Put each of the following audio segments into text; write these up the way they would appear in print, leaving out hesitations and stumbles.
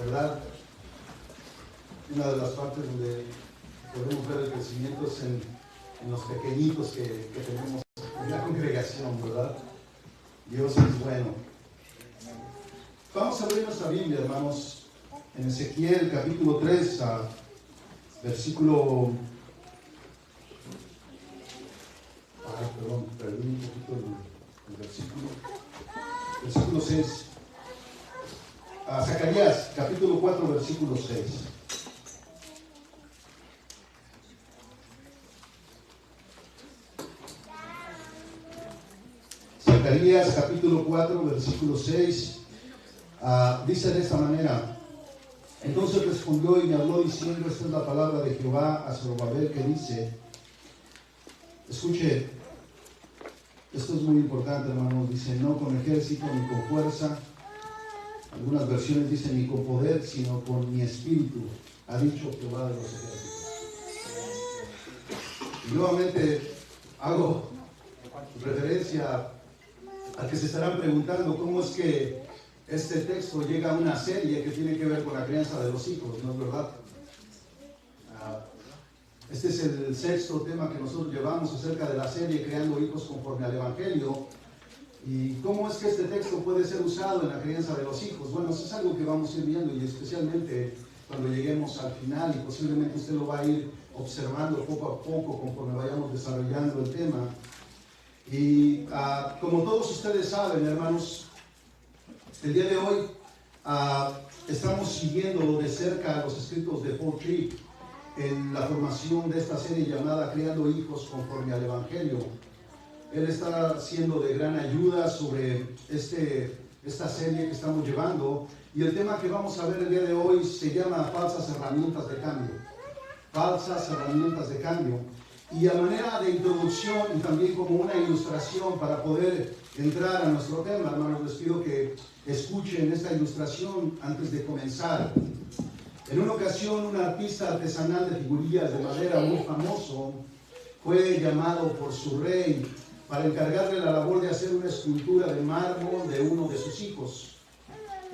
¿verdad? Una de las partes donde podemos ver el crecimiento es en los pequeñitos que tenemos en la congregación, ¿verdad? Dios es bueno. Vamos a abrir nuestra Biblia, hermanos, en Ezequiel capítulo 3, versículo... perdí un poquito el versículo. Versículo 6. Zacarías capítulo 4, versículo 6. Zacarías capítulo 4, versículo 6, dice de esta manera: entonces respondió y me habló diciendo, esta es la palabra de Jehová a Zorobabel, que dice, escuche, esto es muy importante, hermanos, dice, no con ejército ni con fuerza, algunas versiones dicen ni con poder, sino con mi espíritu, ha dicho Jehová de los ejércitos. Y nuevamente hago referencia a que se estarán preguntando cómo es que este texto llega a una serie que tiene que ver con la crianza de los hijos, ¿no es verdad? Este es el sexto tema que nosotros llevamos acerca de la serie Creando Hijos Conforme al Evangelio. ¿Y cómo es que este texto puede ser usado en la crianza de los hijos? Bueno, eso es algo que vamos a ir viendo, y especialmente cuando lleguemos al final, y posiblemente usted lo va a ir observando poco a poco conforme vayamos desarrollando el tema. Y como todos ustedes saben, hermanos, el día de hoy estamos siguiendo de cerca los escritos de Paul Tripp en la formación de esta serie llamada Creando Hijos Conforme al Evangelio. Él está siendo de gran ayuda sobre esta serie que estamos llevando, y el tema que vamos a ver el día de hoy se llama Falsas Herramientas de Cambio. Falsas herramientas de cambio. Y a manera de introducción y también como una ilustración para poder entrar a nuestro tema, hermanos, les pido que escuchen esta ilustración antes de comenzar. En una ocasión, un artista artesanal de figurillas de madera muy famoso fue llamado por su rey para encargarle la labor de hacer una escultura de mármol de uno de sus hijos.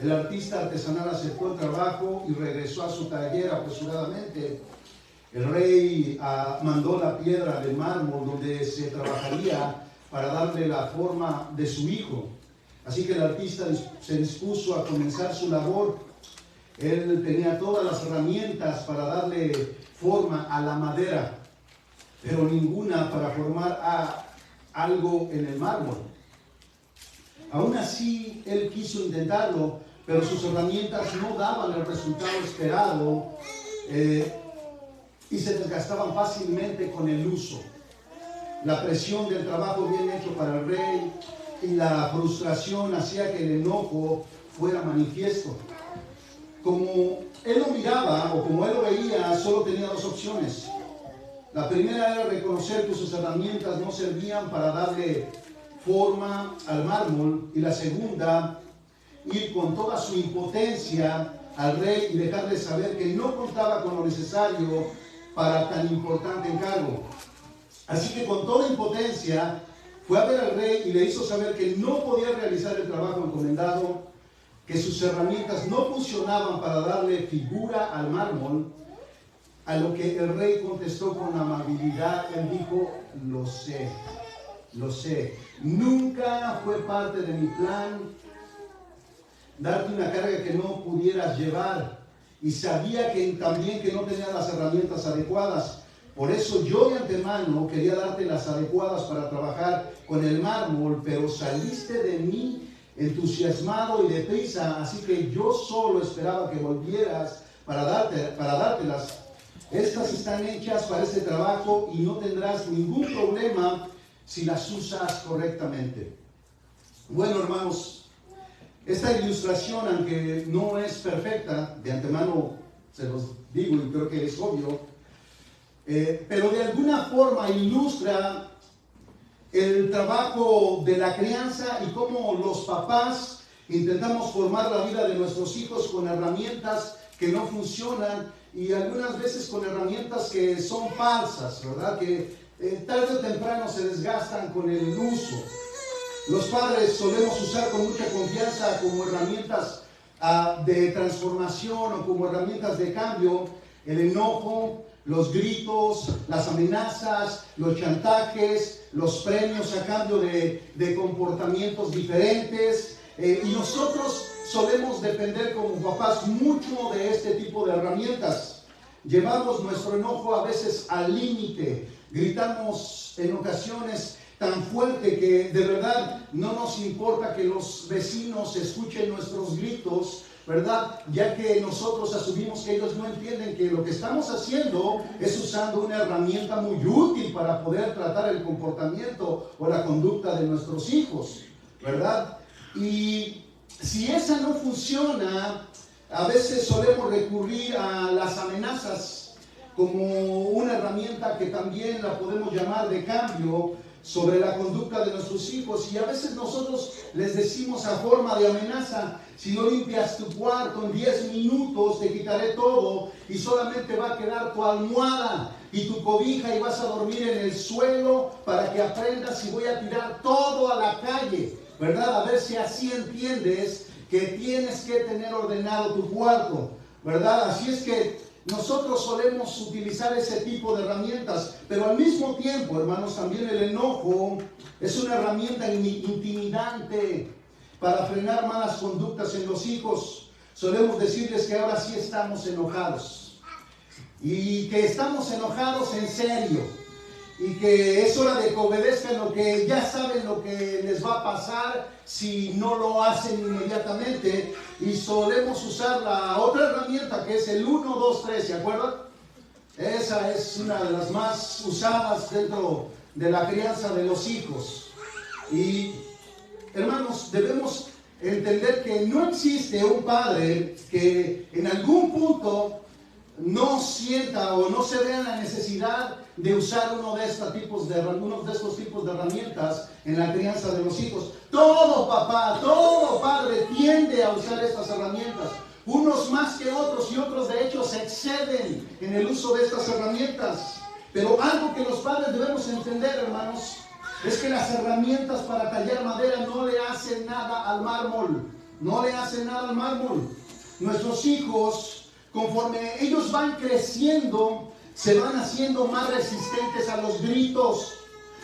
El artista artesanal aceptó el trabajo y regresó a su taller apresuradamente. El rey mandó la piedra de mármol donde se trabajaría para darle la forma de su hijo. Así que el artista se dispuso a comenzar su labor. Él tenía todas las herramientas para darle forma a la madera, pero ninguna para formar algo en el mármol. Aún así, él quiso intentarlo, pero sus herramientas no daban el resultado esperado y se desgastaban fácilmente con el uso. La presión del trabajo bien hecho para el rey y la frustración hacía que el enojo fuera manifiesto. Como él lo miraba o como él lo veía, solo tenía dos opciones. La primera era reconocer que sus herramientas no servían para darle forma al mármol, y la segunda, ir con toda su impotencia al rey y dejarle saber que no contaba con lo necesario para tan importante encargo. Así que con toda impotencia fue a ver al rey y le hizo saber que no podía realizar el trabajo encomendado, que sus herramientas no funcionaban para darle figura al mármol. A lo que el rey contestó con amabilidad. Él dijo: lo sé, nunca fue parte de mi plan darte una carga que no pudieras llevar, y sabía también que no tenías las herramientas adecuadas. Por eso yo de antemano quería darte las adecuadas para trabajar con el mármol, pero saliste de mí entusiasmado y deprisa, así que yo solo esperaba que volvieras para dártelas. Estas están hechas para este trabajo y no tendrás ningún problema si las usas correctamente. Bueno, hermanos, esta ilustración, aunque no es perfecta, de antemano se los digo y creo que es obvio, pero de alguna forma ilustra el trabajo de la crianza y cómo los papás intentamos formar la vida de nuestros hijos con herramientas que no funcionan, y algunas veces con herramientas que son falsas, ¿verdad? Que tarde o temprano se desgastan con el uso. Los padres solemos usar con mucha confianza como herramientas de transformación o como herramientas de cambio, el enojo, los gritos, las amenazas, los chantajes, los premios a cambio de comportamientos diferentes. Y nosotros solemos depender como papás mucho de este tipo de herramientas. Llevamos nuestro enojo a veces al límite, gritamos en ocasiones tan fuerte que de verdad no nos importa que los vecinos escuchen nuestros gritos, ¿verdad? Ya que nosotros asumimos que ellos no entienden que lo que estamos haciendo es usando una herramienta muy útil para poder tratar el comportamiento o la conducta de nuestros hijos, ¿verdad? Y si esa no funciona, a veces solemos recurrir a las amenazas como una herramienta que también la podemos llamar de cambio sobre la conducta de nuestros hijos. Y a veces nosotros les decimos a forma de amenaza: si no limpias tu cuarto en 10 minutos te quitaré todo y solamente va a quedar tu almohada y tu cobija y vas a dormir en el suelo para que aprendas, y voy a tirar todo a la calle, ¿verdad? A ver si así entiendes que tienes que tener ordenado tu cuarto, ¿verdad? Así es que nosotros solemos utilizar ese tipo de herramientas, pero al mismo tiempo, hermanos, también el enojo es una herramienta intimidante para frenar malas conductas en los hijos. Solemos decirles que ahora sí estamos enojados y que estamos enojados en serio y que es hora de que obedezcan, lo que ya saben lo que les va a pasar si no lo hacen inmediatamente. Y solemos usar la otra herramienta que es el 1, 2, 3, ¿se acuerdan? Esa es una de las más usadas dentro de la crianza de los hijos. Y hermanos, debemos entender que no existe un padre que en algún punto no sienta o no se vea la necesidad de usar uno de estos tipos de herramientas en la crianza de los hijos. Todo papá, todo padre tiende a usar estas herramientas, unos más que otros, y otros de hecho se exceden en el uso de estas herramientas. Pero algo que los padres debemos entender, hermanos, es que las herramientas para tallar madera no le hacen nada al mármol. No le hacen nada al mármol. Nuestros hijos, conforme ellos van creciendo, se van haciendo más resistentes a los gritos,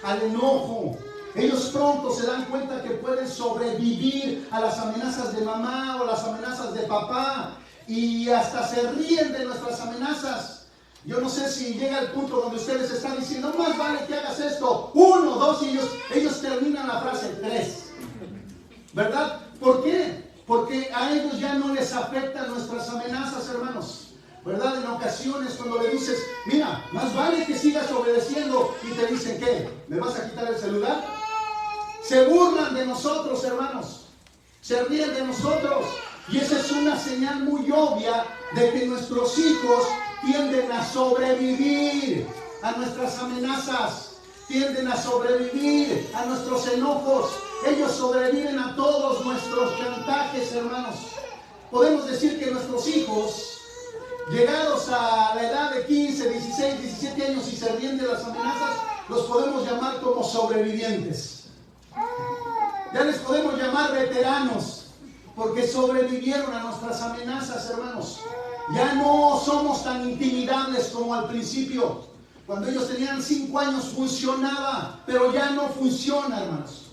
al enojo. Ellos pronto se dan cuenta que pueden sobrevivir a las amenazas de mamá o las amenazas de papá, y hasta se ríen de nuestras amenazas. Yo no sé si llega el punto donde ustedes están diciendo: más vale que hagas esto, 1, 2, y ellos terminan la frase 3, ¿verdad? ¿Por qué? Porque a ellos ya no les afectan nuestras amenazas, hermanos, ¿verdad? En ocasiones cuando le dices: mira, más vale que sigas obedeciendo, y te dicen: ¿qué? ¿Me vas a quitar el celular? Se burlan de nosotros, hermanos, se ríen de nosotros, y esa es una señal muy obvia de que nuestros hijos tienden a sobrevivir a nuestras amenazas, tienden a sobrevivir a nuestros enojos. Ellos sobreviven a todos nuestros chantajes, hermanos. Podemos decir que nuestros hijos, llegados a la edad de 15, 16, 17 años y se ríen de las amenazas, los podemos llamar como sobrevivientes. Ya les podemos llamar veteranos, porque sobrevivieron a nuestras amenazas, hermanos. Ya no somos tan intimidables como al principio. Cuando ellos tenían 5 años funcionaba, pero ya no funciona, hermanos.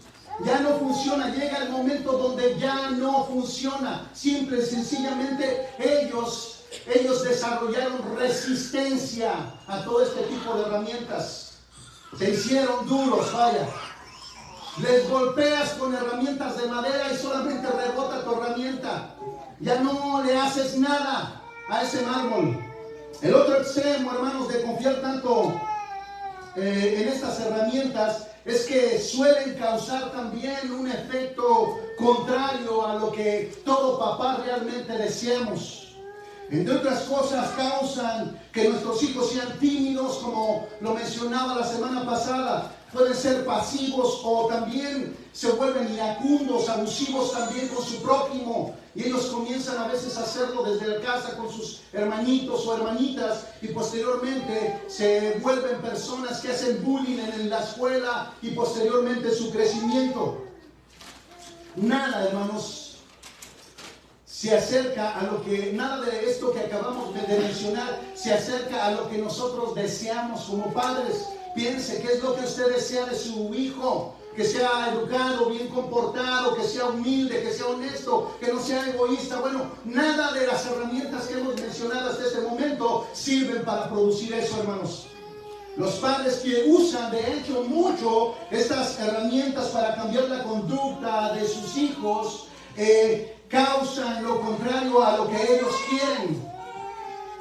Ya no funciona. Llega el momento donde ya no funciona. Simple y sencillamente ellos desarrollaron resistencia a todo este tipo de herramientas. Se hicieron duros, vaya. Les golpeas con herramientas de madera y solamente rebota tu herramienta. Ya no le haces nada a ese mármol. El otro extremo, hermanos, de confiar tanto en estas herramientas es que suelen causar también un efecto contrario a lo que todo papá realmente deseamos. Entre otras cosas, causan que nuestros hijos sean tímidos, como lo mencionaba la semana pasada. Pueden ser pasivos, o también se vuelven iracundos, abusivos también con su prójimo. Y ellos comienzan a veces a hacerlo desde la casa con sus hermanitos o hermanitas, y posteriormente se vuelven personas que hacen bullying en la escuela y posteriormente su crecimiento. Nada, hermanos, se acerca a lo que, nada de esto que acabamos de mencionar, se acerca a lo que nosotros deseamos como padres. Piense, ¿qué es lo que usted desea de su hijo? Que sea educado, bien comportado, que sea humilde, que sea honesto, que no sea egoísta. Bueno, nada de las herramientas que hemos mencionado hasta este momento sirven para producir eso, hermanos. Los padres que usan de hecho mucho estas herramientas para cambiar la conducta de sus hijos, causan lo contrario a lo que ellos quieren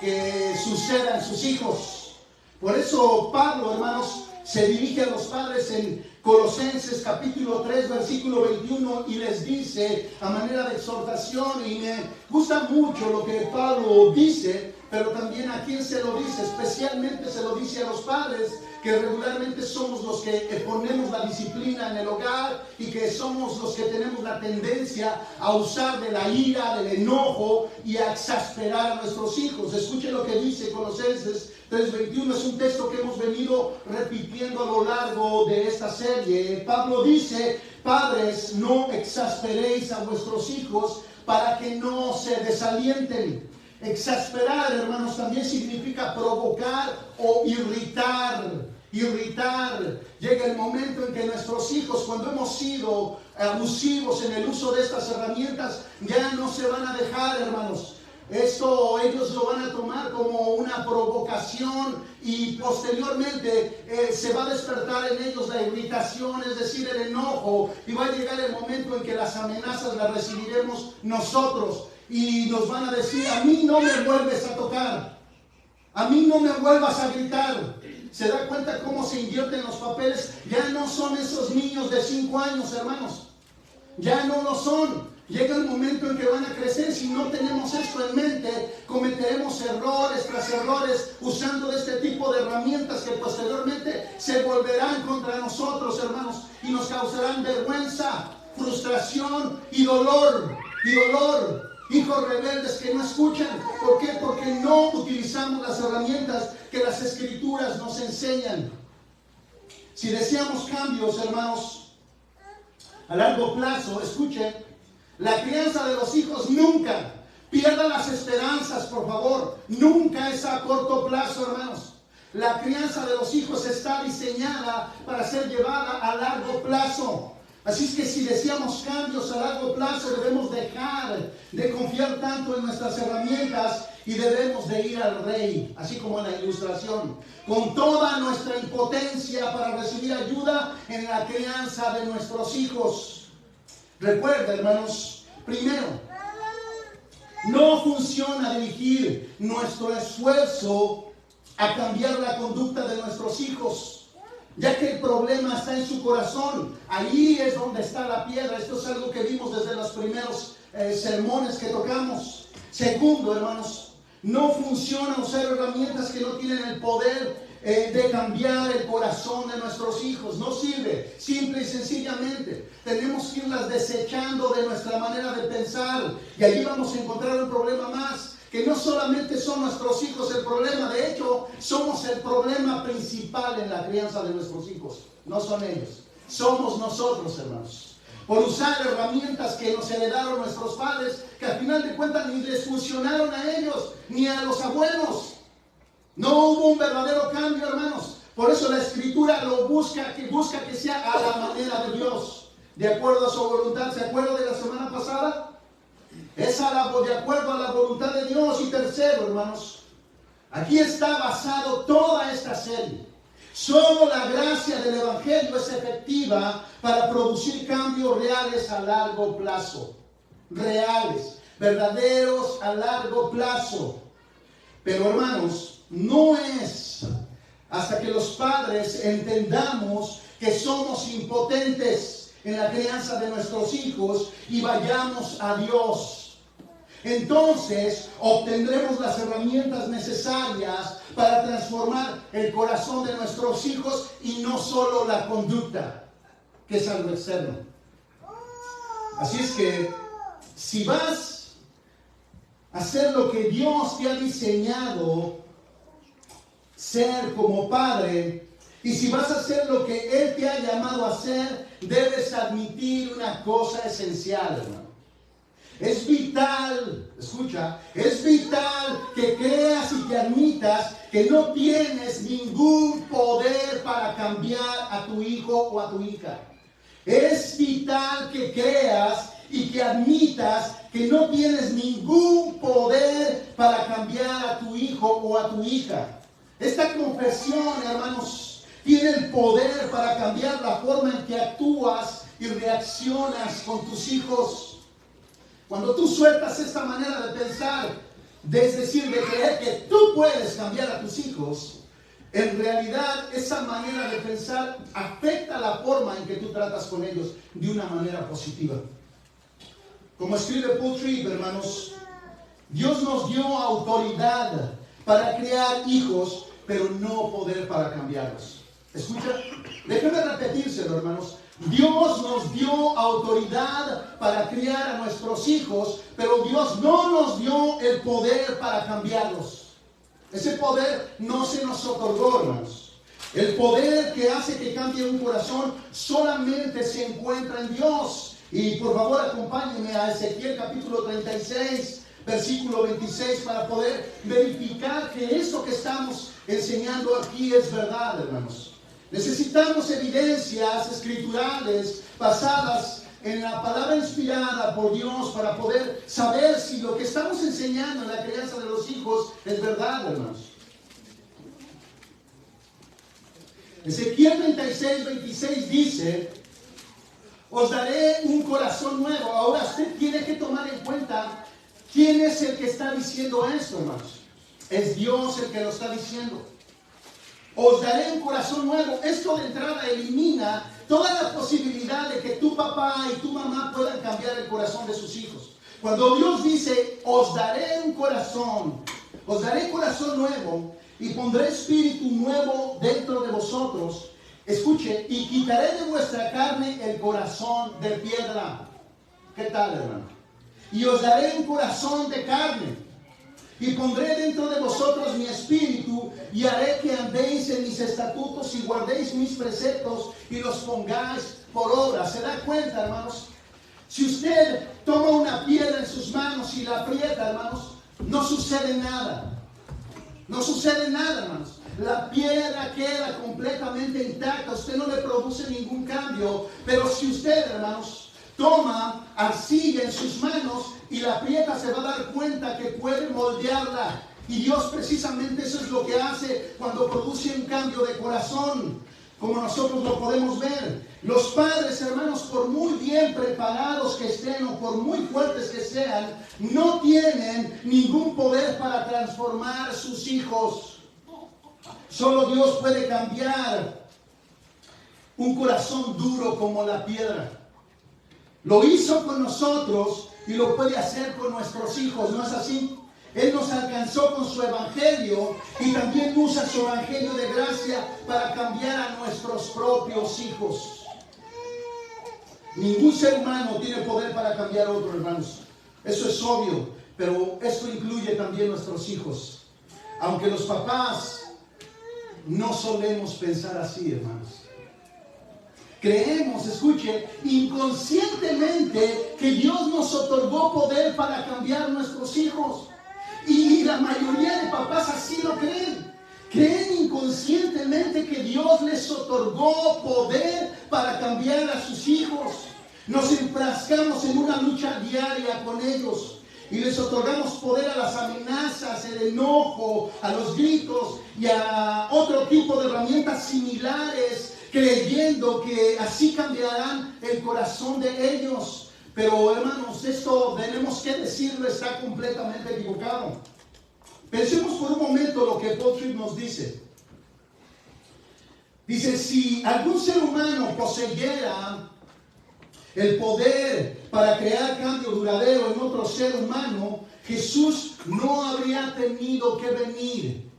que suceda en sus hijos. Por eso Pablo, hermanos, se dirige a los padres en Colosenses capítulo 3 versículo 21 y les dice a manera de exhortación, y me gusta mucho lo que Pablo dice, pero también a quién se lo dice, especialmente se lo dice a los padres, que regularmente somos los que ponemos la disciplina en el hogar y que somos los que tenemos la tendencia a usar de la ira, del enojo y a exasperar a nuestros hijos. Escuchen lo que dice Colosenses 3:21, es un texto que hemos venido repitiendo a lo largo de esta serie. Pablo dice: padres, no exasperéis a vuestros hijos para que no se desalienten. Exasperar, hermanos, también significa provocar o irritar. Llega el momento en que nuestros hijos, cuando hemos sido abusivos en el uso de estas herramientas, ya no se van a dejar, hermanos. Esto ellos lo van a tomar como una provocación y posteriormente se va a despertar en ellos la irritación, es decir, el enojo, y va a llegar el momento en que las amenazas las recibiremos nosotros y nos van a decir: a mí no me vuelves a tocar, a mí no me vuelvas a gritar. ¿Se da cuenta cómo se invierten los papeles? Ya no son esos niños de 5 años, hermanos, ya no lo son. Llega el momento en que van a crecer. Si no tenemos esto en mente, cometeremos errores tras errores usando de este tipo de herramientas que posteriormente se volverán contra nosotros, hermanos, y nos causarán vergüenza, frustración y dolor. Hijos rebeldes que no escuchan. ¿Por qué? Porque no utilizamos las herramientas que las Escrituras nos enseñan. Si deseamos cambios, hermanos, a largo plazo, escuchen, la crianza de los hijos nunca pierdan las esperanzas, por favor. Nunca es a corto plazo, hermanos. La crianza de los hijos está diseñada para ser llevada a largo plazo. Así es que si deseamos cambios a largo plazo, debemos dejar de confiar tanto en nuestras herramientas y debemos de ir al Rey, así como en la ilustración, con toda nuestra impotencia para recibir ayuda en la crianza de nuestros hijos. Recuerda, hermanos, primero, no funciona dirigir nuestro esfuerzo a cambiar la conducta de nuestros hijos, ya que el problema está en su corazón. Ahí es donde está la piedra. Esto es algo que vimos desde los primeros sermones que tocamos. Segundo, hermanos, no funciona usar herramientas que no tienen el poder de cambiar el corazón de nuestros hijos. No sirve. Simple y sencillamente tenemos que irlas desechando de nuestra manera de pensar, y allí vamos a encontrar un problema más, que no solamente son nuestros hijos el problema. De hecho, somos el problema principal en la crianza de nuestros hijos. No son ellos, somos nosotros, hermanos, por usar herramientas que nos heredaron nuestros padres, que al final de cuentas ni les funcionaron a ellos ni a los abuelos. No hubo un verdadero cambio, hermanos. Por eso la Escritura lo busca que sea a la manera de Dios, de acuerdo a su voluntad. ¿Se acuerdan de la semana pasada? Es de acuerdo a la voluntad de Dios. Y tercero, hermanos, aquí está basado toda esta serie. Solo la gracia del Evangelio es efectiva para producir cambios reales a largo plazo. Reales, verdaderos a largo plazo. Pero, hermanos, no es hasta que los padres entendamos que somos impotentes en la crianza de nuestros hijos y vayamos a Dios. Entonces obtendremos las herramientas necesarias para transformar el corazón de nuestros hijos y no solo la conducta, que es algo externo. Así es que si vas a hacer lo que Dios te ha diseñado ser como padre, y si vas a hacer lo que Él te ha llamado a hacer, debes admitir una cosa esencial, hermano. Es vital, escucha, es vital que creas y que admitas que no tienes ningún poder para cambiar a tu hijo o a tu hija. Es vital que creas y que admitas que no tienes ningún poder para cambiar a tu hijo o a tu hija. Esta confesión, hermanos, tiene el poder para cambiar la forma en que actúas y reaccionas con tus hijos. Cuando tú sueltas esta manera de pensar, es decir, de creer que tú puedes cambiar a tus hijos, en realidad esa manera de pensar afecta la forma en que tú tratas con ellos de una manera positiva. Como escribe Paul Tripp, hermanos, Dios nos dio autoridad para crear hijos, pero no poder para cambiarlos. Escucha, déjame repetírselo, hermanos. Dios nos dio autoridad para criar a nuestros hijos, pero Dios no nos dio el poder para cambiarlos. Ese poder no se nos otorgó, hermanos. El poder que hace que cambie un corazón solamente se encuentra en Dios. Y por favor acompáñenme a Ezequiel capítulo 36, versículo 26, para poder verificar que esto que estamos enseñando aquí es verdad, hermanos. Necesitamos evidencias escriturales basadas en la palabra inspirada por Dios para poder saber si lo que estamos enseñando en la crianza de los hijos es verdad, hermanos. Ezequiel 36, 26 dice: os daré un corazón nuevo. Ahora usted tiene que tomar en cuenta quién es el que está diciendo esto, hermanos. Es Dios el que lo está diciendo. Os daré un corazón nuevo. Esto de entrada elimina toda la posibilidad de que tu papá y tu mamá puedan cambiar el corazón de sus hijos. Cuando Dios dice, os daré un corazón, os daré corazón nuevo y pondré espíritu nuevo dentro de vosotros, escuche, y quitaré de vuestra carne el corazón de piedra. ¿Qué tal, hermano? Y os daré un corazón de carne. Y pondré dentro de vosotros mi espíritu y haré que andéis en mis estatutos y guardéis mis preceptos y los pongáis por obra. ¿Se da cuenta, hermanos? Si usted toma una piedra en sus manos y la aprieta, hermanos, no sucede nada. No sucede nada, hermanos. La piedra queda completamente intacta. Usted no le produce ningún cambio. Pero si usted, hermanos, toma arcilla en sus manos y la aprieta, se va a dar cuenta que puede moldearla. Y Dios precisamente eso es lo que hace cuando produce un cambio de corazón, como nosotros lo podemos ver. Los padres, hermanos, por muy bien preparados que estén o por muy fuertes que sean, no tienen ningún poder para transformar sus hijos. Solo Dios puede cambiar un corazón duro como la piedra. Lo hizo con nosotros y lo puede hacer con nuestros hijos, ¿no es así? Él nos alcanzó con su evangelio y también usa su evangelio de gracia para cambiar a nuestros propios hijos. Ningún ser humano tiene poder para cambiar a otro, hermanos. Eso es obvio, pero esto incluye también nuestros hijos. Aunque los papás no solemos pensar así, hermanos. Creemos, escuche, inconscientemente que Dios nos otorgó poder para cambiar nuestros hijos. Y la mayoría de papás así lo creen. Creen inconscientemente que Dios les otorgó poder para cambiar a sus hijos. Nos enfrascamos en una lucha diaria con ellos y les otorgamos poder a las amenazas, el enojo, a los gritos y a otro tipo de herramientas similares, creyendo que así cambiarán el corazón de ellos. Pero hermanos, esto tenemos que decirlo, está completamente equivocado. Pensemos por un momento lo que Paul Tripp nos dice. Dice, si algún ser humano poseyera el poder para crear cambio duradero en otro ser humano, Jesús no habría tenido que venir.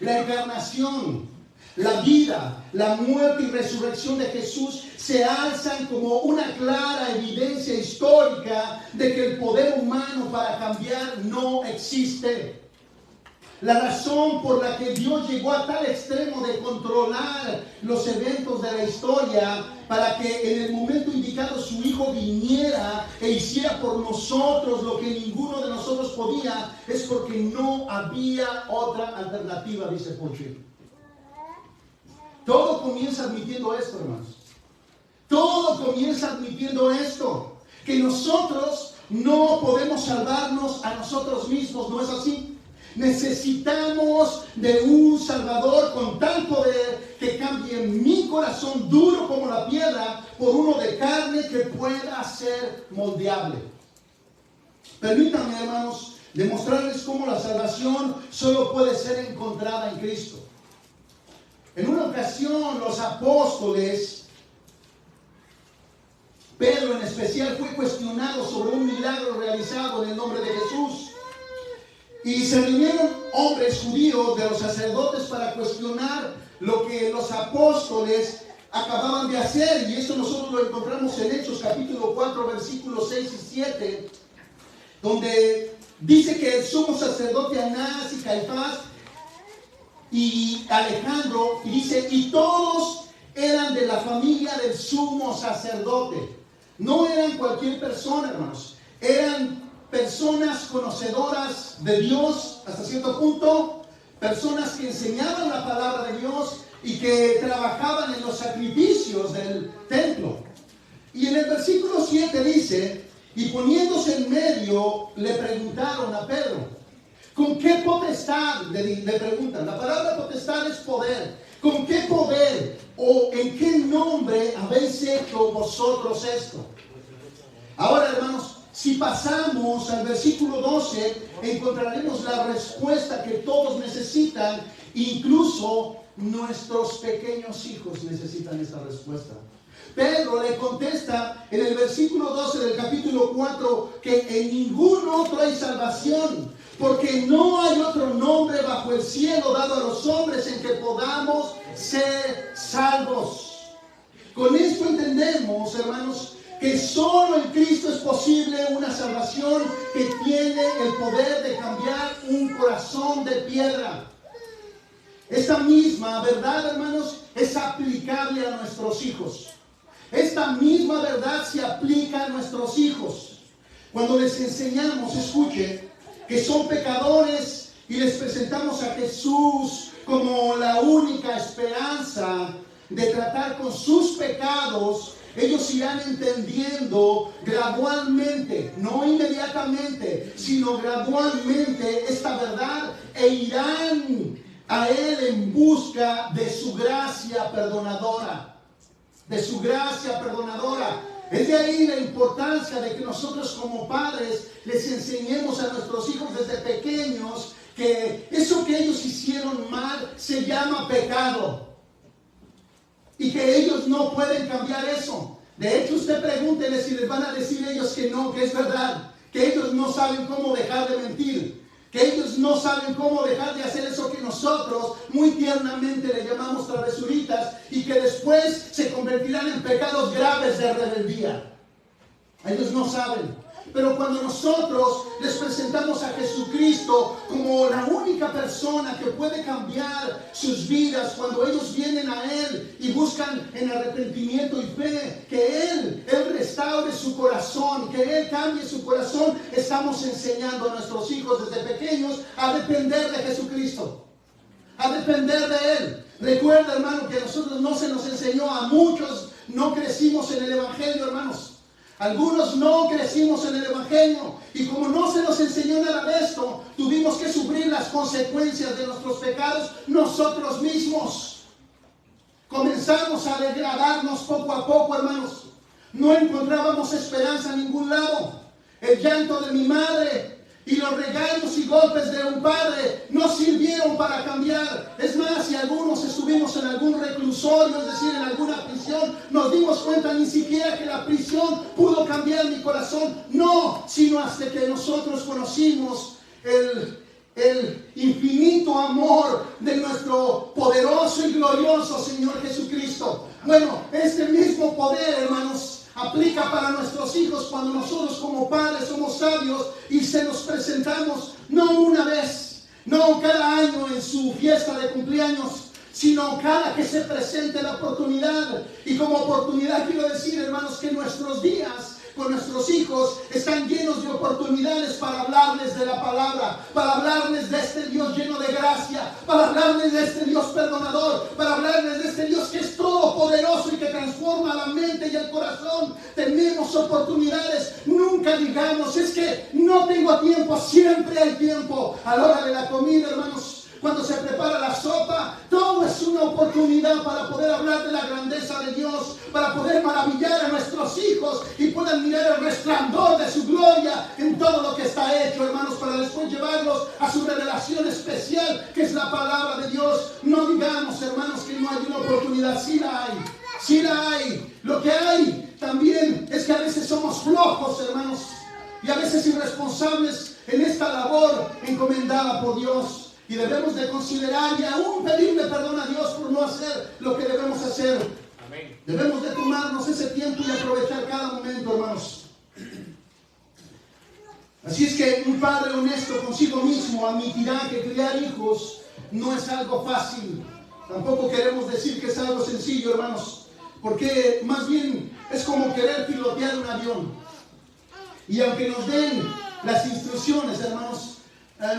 La encarnación, la vida, la muerte y resurrección de Jesús se alzan como una clara evidencia histórica de que el poder humano para cambiar no existe. La razón por la que Dios llegó a tal extremo de controlar los eventos de la historia para que en el momento indicado su Hijo viniera e hiciera por nosotros lo que ninguno de nosotros podía, es porque no había otra alternativa, dice Ponche. Todo comienza admitiendo esto, hermanos. Todo comienza admitiendo esto, que nosotros no podemos salvarnos a nosotros mismos, ¿no es así? Necesitamos de un Salvador con tal poder que cambie mi corazón duro como la piedra por uno de carne que pueda ser moldeable. Permítanme, hermanos, demostrarles cómo la salvación solo puede ser encontrada en Cristo. En una ocasión, los apóstoles, Pedro en especial, fue cuestionado sobre un milagro realizado en el nombre de Jesús. Y se reunieron hombres judíos de los sacerdotes para cuestionar lo que los apóstoles acababan de hacer. Y esto nosotros lo encontramos en Hechos capítulo 4, versículos 6 y 7, donde dice que el sumo sacerdote Anás y Caifás y Alejandro, y dice, y todos eran de la familia del sumo sacerdote. No eran cualquier persona, hermanos. Eran personas conocedoras de Dios hasta cierto punto, personas que enseñaban la palabra de Dios y que trabajaban en los sacrificios del templo. Y en el versículo 7 dice, y poniéndose en medio, le preguntaron a Pedro, ¿con qué potestad? Le preguntan, la palabra potestad es poder. ¿Con qué poder o en qué nombre habéis hecho vosotros esto? Ahora, hermanos, si pasamos al versículo 12, encontraremos la respuesta que todos necesitan, incluso nuestros pequeños hijos necesitan esta respuesta. Pedro le contesta en el versículo 12 del capítulo 4 que en ningún otro hay salvación, porque no hay otro nombre bajo el cielo dado a los hombres en que podamos ser salvos. Con esto entendemos, hermanos, que solo en Cristo es posible una salvación que tiene el poder de cambiar un corazón de piedra. Esta misma verdad, hermanos, es aplicable a nuestros hijos. Esta misma verdad se aplica a nuestros hijos. Cuando les enseñamos, escuche, que son pecadores y les presentamos a Jesús como la única esperanza de tratar con sus pecados, ellos irán entendiendo gradualmente, no inmediatamente, sino gradualmente esta verdad e irán a Él en busca de su gracia perdonadora. De su gracia perdonadora. Es de ahí la importancia de que nosotros como padres les enseñemos a nuestros hijos desde pequeños que eso que ellos hicieron mal se llama pecado. Y que ellos no pueden cambiar eso. De hecho, usted pregúntele si les van a decir ellos que no, que es verdad. Que ellos no saben cómo dejar de mentir. Que ellos no saben cómo dejar de hacer eso que nosotros muy tiernamente le llamamos travesuritas y que después se convertirán en pecados graves de rebeldía. Ellos no saben. Pero cuando nosotros les presentamos a Jesucristo como la única persona que puede cambiar sus vidas, cuando ellos vienen a Él y buscan en arrepentimiento y fe que Él restaure su corazón, que Él cambie su corazón, estamos enseñando a nuestros hijos desde pequeños a depender de Jesucristo, a depender de Él. Recuerda, hermano, que a nosotros no se nos enseñó, a muchos no crecimos en el Evangelio, hermanos. Algunos no crecimos en el Evangelio y como no se nos enseñó nada de esto, tuvimos que sufrir las consecuencias de nuestros pecados nosotros mismos. Comenzamos a degradarnos poco a poco, hermanos. No encontrábamos esperanza en ningún lado. El llanto de mi madre y los regaños y golpes de un padre no sirvieron para cambiar. Es más, si algunos estuvimos en algún reclusorio, es decir, en alguna prisión, nos dimos cuenta ni siquiera que la prisión pudo cambiar mi corazón. No, sino hasta que nosotros conocimos el infinito amor de nuestro poderoso y glorioso Señor Jesucristo. Bueno, este mismo poder, hermanos, aplica para nuestros hijos cuando nosotros como padres somos sabios y se los presentamos no una vez, no no cada año en su fiesta de cumpleaños, sino cada que se presente la oportunidad. Y como oportunidad quiero decir, hermanos, que nuestros días con nuestros hijos están llenos de oportunidades para hablarles de la palabra, para hablarles de este Dios lleno de gracia, para hablarles de este Dios perdonador, para hablarles de este Dios que es todopoderoso y que transforma la mente y el corazón. Tenemos oportunidades. Nunca digamos, es que no tengo tiempo. Siempre hay tiempo. A la hora de la comida, hermanos, cuando se prepara la sopa, todo es una oportunidad para poder hablar de la grandeza de Dios, para poder maravillar a nuestros hijos y puedan mirar el resplandor de su gloria en todo lo que está hecho, hermanos, para después llevarlos a su revelación especial, que es la palabra de Dios. No digamos, hermanos, que no hay una oportunidad. Sí la hay, sí la hay. Lo que hay también es que a veces somos flojos, hermanos, y a veces irresponsables en esta labor encomendada por Dios. Y debemos de considerar y aún pedirle perdón a Dios por no hacer lo que debemos hacer. Amén. Debemos de tomarnos ese tiempo y aprovechar cada momento, hermanos. Así es que un padre honesto consigo mismo admitirá que criar hijos no es algo fácil. Tampoco queremos decir que es algo sencillo, hermanos, porque más bien es como querer pilotear un avión. Y aunque nos den las instrucciones, hermanos,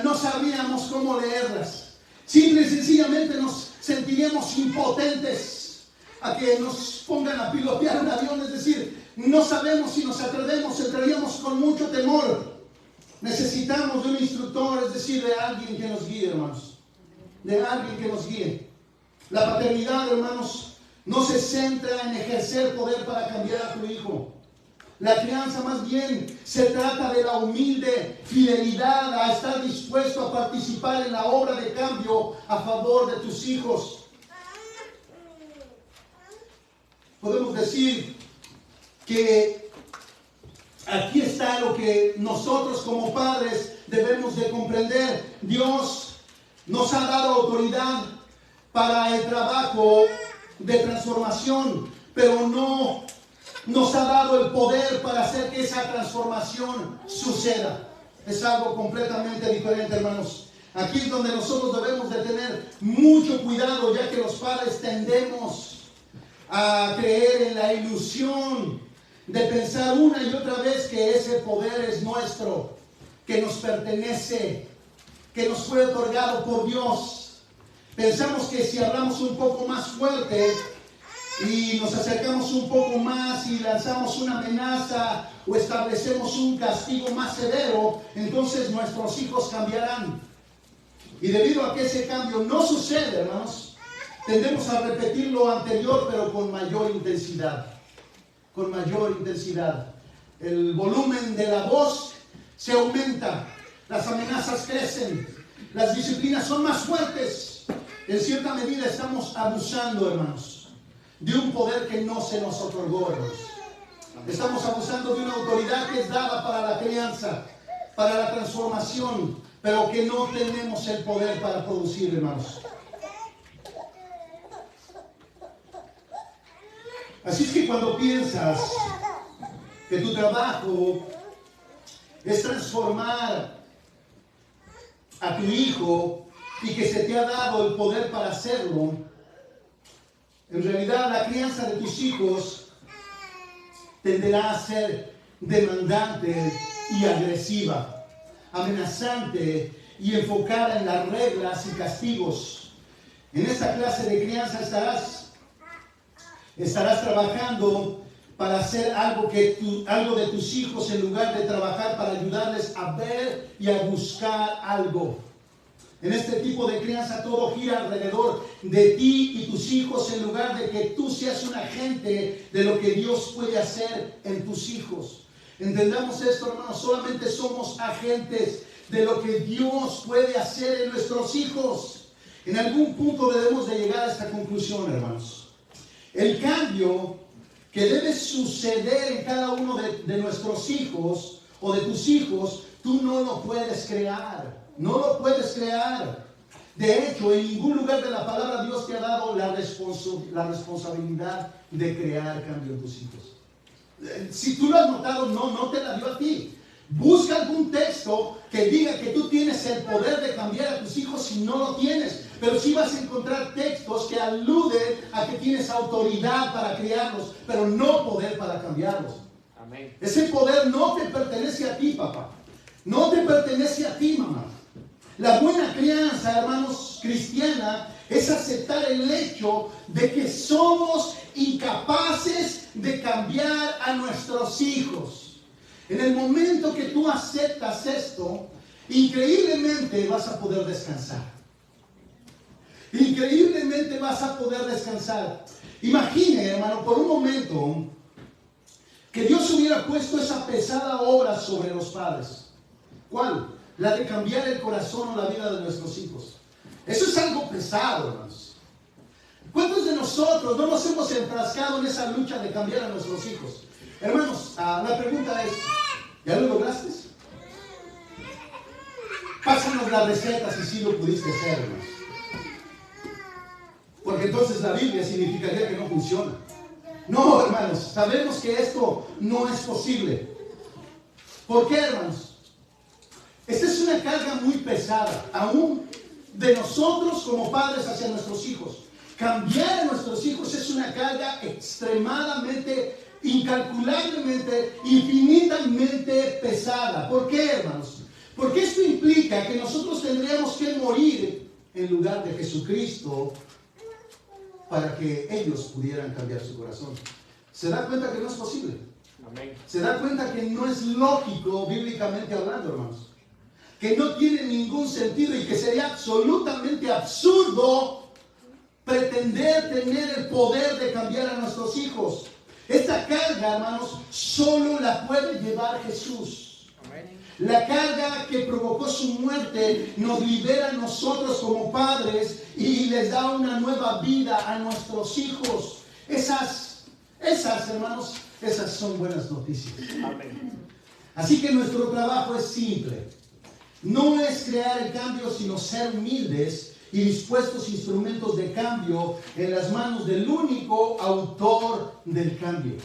no sabríamos cómo leerlas. Simple y sencillamente nos sentiríamos impotentes a que nos pongan a pilotear un avión. Es decir, no sabemos si nos atrevemos, entraríamos con mucho temor. Necesitamos de un instructor, es decir, de alguien que nos guíe, hermanos. De alguien que nos guíe. La paternidad, hermanos, no se centra en ejercer poder para cambiar a tu hijo. La crianza más bien se trata de la humilde fidelidad a estar dispuesto a participar en la obra de cambio a favor de tus hijos. Podemos decir que aquí está lo que nosotros como padres debemos de comprender. Dios nos ha dado autoridad para el trabajo de transformación, pero no nos ha dado el poder para hacer que esa transformación suceda. Es algo completamente diferente, hermanos. Aquí es donde nosotros debemos de tener mucho cuidado, ya que los padres tendemos a creer en la ilusión de pensar una y otra vez que ese poder es nuestro, que nos pertenece, que nos fue otorgado por Dios. Pensamos que si hablamos un poco más fuerte y nos acercamos un poco más y lanzamos una amenaza o establecemos un castigo más severo, entonces nuestros hijos cambiarán. Y debido a que ese cambio no sucede, hermanos, tendemos a repetir lo anterior, pero con mayor intensidad. Con mayor intensidad. El volumen de la voz se aumenta, las amenazas crecen, las disciplinas son más fuertes. En cierta medida estamos abusando, hermanos, de un poder que no se nos otorgó, hermanos. Estamos abusando de una autoridad que es dada para la crianza, para la transformación, pero que no tenemos el poder para producir, hermanos. Así es que cuando piensas que tu trabajo es transformar a tu hijo y que se te ha dado el poder para hacerlo, en realidad la crianza de tus hijos tenderá a ser demandante y agresiva, amenazante y enfocada en las reglas y castigos. En esta clase de crianza estarás trabajando para hacer algo de tus hijos en lugar de trabajar para ayudarles a ver y a buscar algo. En este tipo de crianza todo gira alrededor de ti y tus hijos en lugar de que tú seas un agente de lo que Dios puede hacer en tus hijos. Entendamos esto, hermanos, solamente somos agentes de lo que Dios puede hacer en nuestros hijos. En algún punto debemos de llegar a esta conclusión, hermanos. El cambio que debe suceder en cada uno de nuestros hijos o de tus hijos, tú no lo puedes crear. No lo puedes crear. De hecho, en ningún lugar de la palabra Dios te ha dado la responsabilidad de crear cambio en tus hijos. Si tú lo has notado, no te la dio a ti. Busca algún texto que diga que tú tienes el poder de cambiar a tus hijos si no lo tienes. Pero sí vas a encontrar textos que aluden a que tienes autoridad para criarlos, pero no poder para cambiarlos. Amén. Ese poder no te pertenece a ti, papá. No te pertenece a ti, mamá. La buena crianza, hermanos, cristiana, es aceptar el hecho de que somos incapaces de cambiar a nuestros hijos. En el momento que tú aceptas esto, increíblemente vas a poder descansar. Increíblemente vas a poder descansar. Imagine, hermano, por un momento que Dios hubiera puesto esa pesada obra sobre los padres. ¿Cuál? La de cambiar el corazón o la vida de nuestros hijos. Eso es algo pesado, hermanos. ¿Cuántos de nosotros no nos hemos enfrascado en esa lucha de cambiar a nuestros hijos? Hermanos, la pregunta es, ¿ya lo lograste? Pásanos la receta si sí lo pudiste hacer, hermanos. Porque entonces la Biblia significaría que no funciona. No, hermanos, sabemos que esto no es posible. ¿Por qué, hermanos? Esta es una carga muy pesada, aún de nosotros como padres hacia nuestros hijos. Cambiar a nuestros hijos es una carga extremadamente, incalculablemente, infinitamente pesada. ¿Por qué, hermanos? Porque esto implica que nosotros tendríamos que morir en lugar de Jesucristo para que ellos pudieran cambiar su corazón. ¿Se da cuenta que no es posible? Amén. ¿Se da cuenta que no es lógico bíblicamente hablando, hermanos? Que no tiene ningún sentido y que sería absolutamente absurdo pretender tener el poder de cambiar a nuestros hijos. Esta carga, hermanos, solo la puede llevar Jesús. Amén. La carga que provocó su muerte nos libera a nosotros como padres y les da una nueva vida a nuestros hijos. Esas, hermanos, esas son buenas noticias. Amén. Así que nuestro trabajo es simple. No es crear el cambio, sino ser humildes y dispuestos instrumentos de cambio en las manos del único autor del cambio.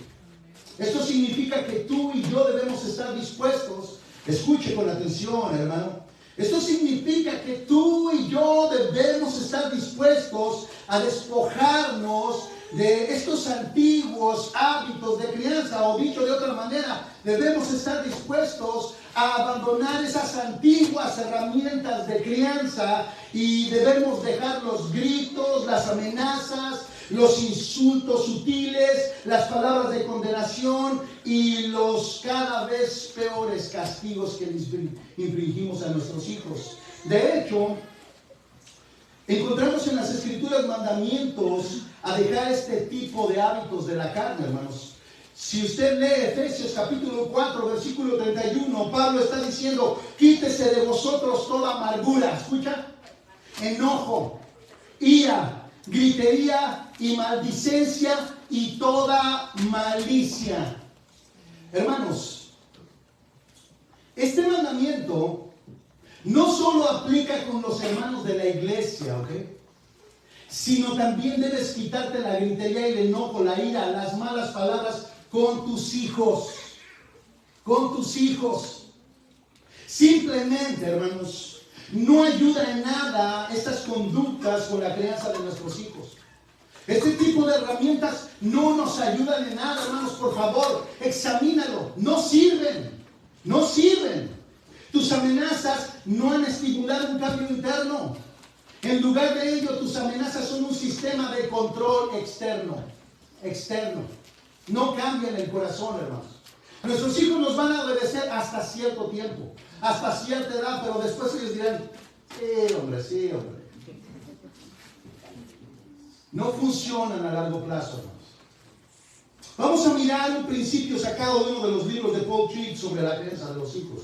Esto significa que tú y yo debemos estar dispuestos. Escuche con atención, hermano. Esto significa que tú y yo debemos estar dispuestos a despojarnos de estos antiguos hábitos de crianza, o dicho de otra manera, debemos estar dispuestos a abandonar esas antiguas herramientas de crianza y debemos dejar los gritos, las amenazas, los insultos sutiles, las palabras de condenación y los cada vez peores castigos que les infligimos a nuestros hijos. De hecho, encontramos en las Escrituras mandamientos a dejar este tipo de hábitos de la carne, hermanos. Si usted lee Efesios capítulo 4, versículo 31, Pablo está diciendo, quítese de vosotros toda amargura, ¿escucha? Enojo, ira, gritería y maldicencia y toda malicia. Hermanos, este mandamiento no solo aplica con los hermanos de la iglesia, ¿ok? Sino también debes quitarte la gritería y el enojo, la ira, las malas palabras con tus hijos. Con tus hijos. Simplemente, hermanos, no ayuda en nada estas conductas con la crianza de nuestros hijos. Este tipo de herramientas no nos ayudan en nada, hermanos. Por favor, examínalo. No sirven. No sirven. Tus amenazas no han estimulado un cambio interno. En lugar de ello, tus amenazas son un sistema de control externo. No cambian el corazón, hermanos. Nuestros hijos nos van a obedecer hasta cierto tiempo, hasta cierta edad, pero después ellos dirán, sí, hombre. No funcionan a largo plazo, hermanos. Vamos a mirar un principio sacado de uno de los libros de Paul Tripp sobre la crianza de los hijos.